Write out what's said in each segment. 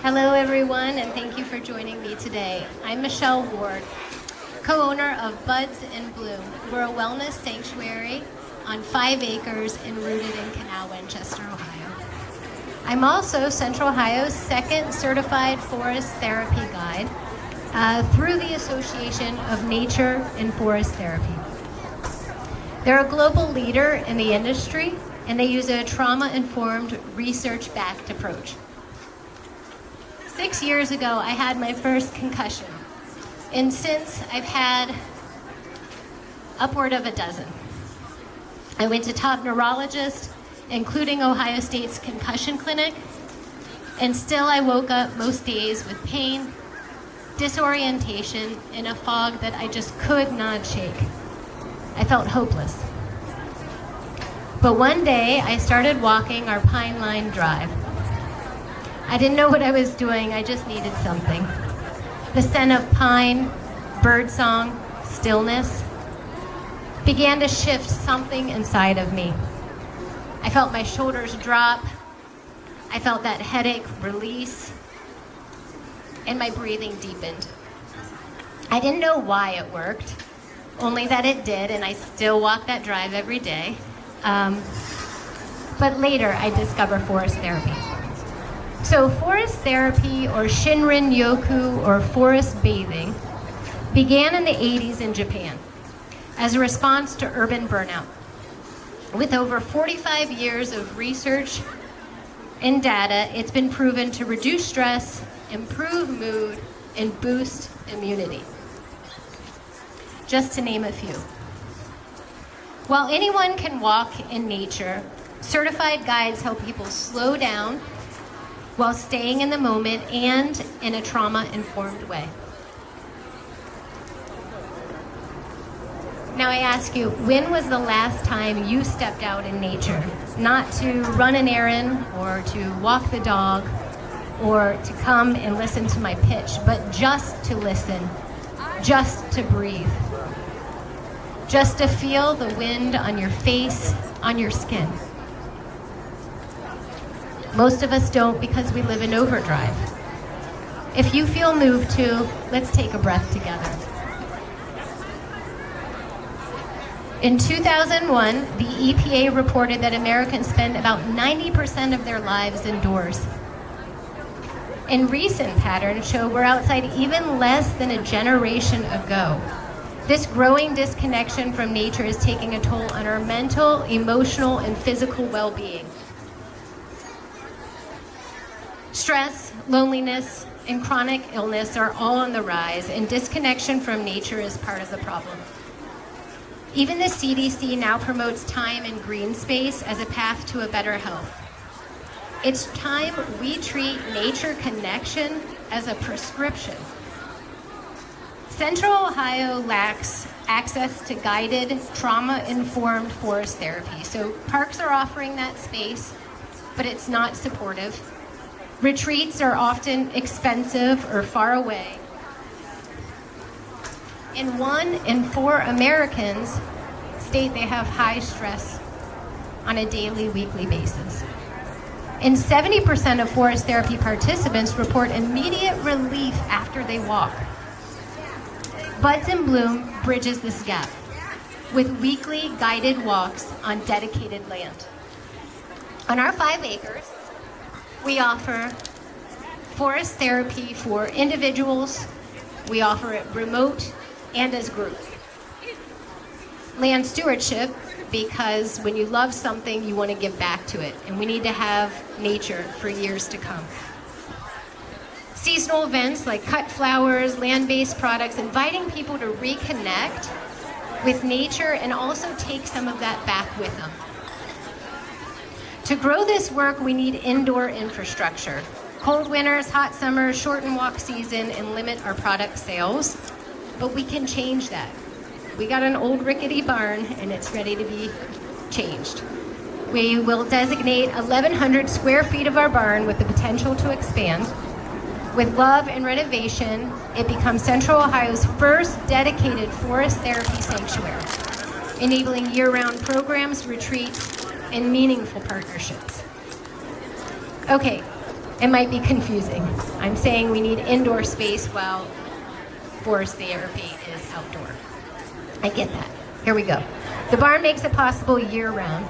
Hello, everyone, and thank you for joining me today. I'm Michelle Ward, co-owner of Buds in Bloom. We're a wellness sanctuary on 5 acres and rooted in Canal, Winchester, Ohio. I'm also Central Ohio's second certified forest therapy guide through the Association of Nature and Forest Therapy. They're a global leader in the industry, and they use a trauma-informed, research-backed approach. 6 years ago, I had my first concussion, and since I've had upward of a dozen. I went to top neurologists, including Ohio State's concussion clinic, and still I woke up most days with pain, disorientation, and a fog that I just could not shake. I felt hopeless. But one day, I started walking our Pine Line Drive. I didn't know what I was doing, I just needed something. The scent of pine, birdsong, stillness began to shift something inside of me. I felt my shoulders drop, I felt that headache release, and my breathing deepened. I didn't know why it worked, only that it did, and I still walk that drive every day. But later, I discovered forest therapy. So forest therapy, or Shinrin-yoku, or forest bathing, began in the 80s in Japan as a response to urban burnout. With over 45 years of research and data, it's been proven to reduce stress, improve mood, and boost immunity, just to name a few. While anyone can walk in nature, certified guides help people slow down while staying in the moment and in a trauma-informed way. Now I ask you, when was the last time you stepped out in nature? Not to run an errand or to walk the dog or to come and listen to my pitch, but just to listen, just to breathe. Just to feel the wind on your face, on your skin. Most of us don't because we live in overdrive. If you feel moved to, let's take a breath together. In 2001, the EPA reported that Americans spend about 90% of their lives indoors. And recent patterns show we're outside even less than a generation ago. This growing disconnection from nature is taking a toll on our mental, emotional, and physical well-being. Stress, loneliness, and chronic illness are all on the rise, and disconnection from nature is part of the problem. Even the CDC now promotes time in green space as a path to a better health. It's time we treat nature connection as a prescription. Central Ohio lacks access to guided, trauma-informed forest therapy. So parks are offering that space, but it's not supportive. Retreats are often expensive or far away. And 1 in 4 Americans state they have high stress on a daily, weekly basis. And 70% of forest therapy participants report immediate relief after they walk. Buds in Bloom bridges this gap with weekly guided walks on dedicated land. On our 5 acres, we offer forest therapy for individuals. We offer it remote and as group. Land stewardship, because when you love something, you want to give back to it, and we need to have nature for years to come. Seasonal events like cut flowers, land-based products, inviting people to reconnect with nature and also take some of that back with them. To grow this work, we need indoor infrastructure. Cold winters, hot summers, shorten walk season, and limit our product sales. But we can change that. We got an old rickety barn, and it's ready to be changed. We will designate 1,100 square feet of our barn with the potential to expand. With love and renovation, it becomes Central Ohio's first dedicated forest therapy sanctuary, enabling year-round programs, retreats, and meaningful partnerships. Okay, It might be confusing. I'm saying we need indoor space while forest therapy is outdoor. I get that. Here we go. The barn makes it possible year-round.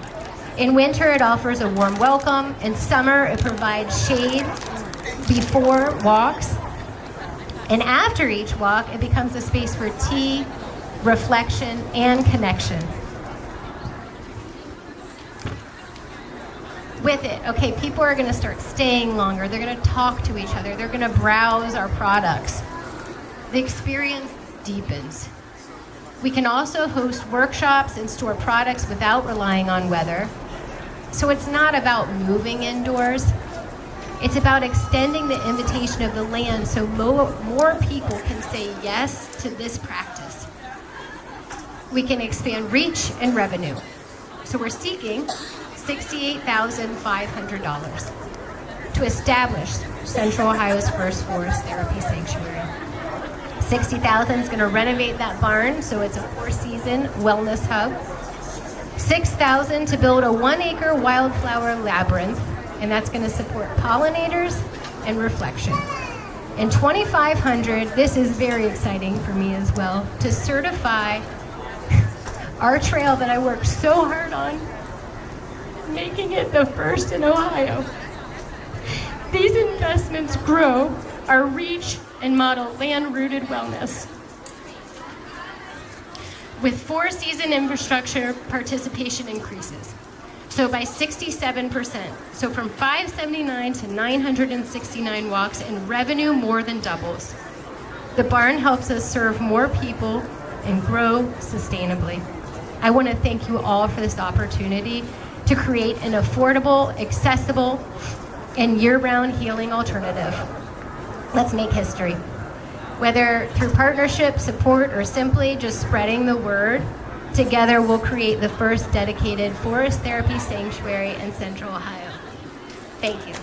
In winter, it offers a warm welcome. In summer, it provides shade before walks. And after each walk, it becomes a space for tea, reflection, and connection. With it, okay, people are going to start staying longer. They're going to talk to each other. They're going to browse our products. The experience deepens. We can also host workshops and store products without relying on weather. So it's not about moving indoors. It's about extending the invitation of the land so more people can say yes to this practice. We can expand reach and revenue. So we're seeking $68,500 to establish Central Ohio's first forest therapy sanctuary. $60,000 is going to renovate that barn so it's a four-season wellness hub. $6,000 to build a 1-acre wildflower labyrinth, and that's going to support pollinators and reflection. And $2,500, this is very exciting for me as well, to certify our trail that I worked so hard on, making it the first in Ohio. These investments grow our reach and model land-rooted wellness. With four-season infrastructure, participation increases. So by 67%. So from 579 to 969 walks, and revenue more than doubles. The barn helps us serve more people and grow sustainably. I want to thank you all for this opportunity to create an affordable, accessible, and year-round healing alternative. Let's make history. Whether through partnership, support, or simply just spreading the word, together we'll create the first dedicated forest therapy sanctuary in Central Ohio. Thank you.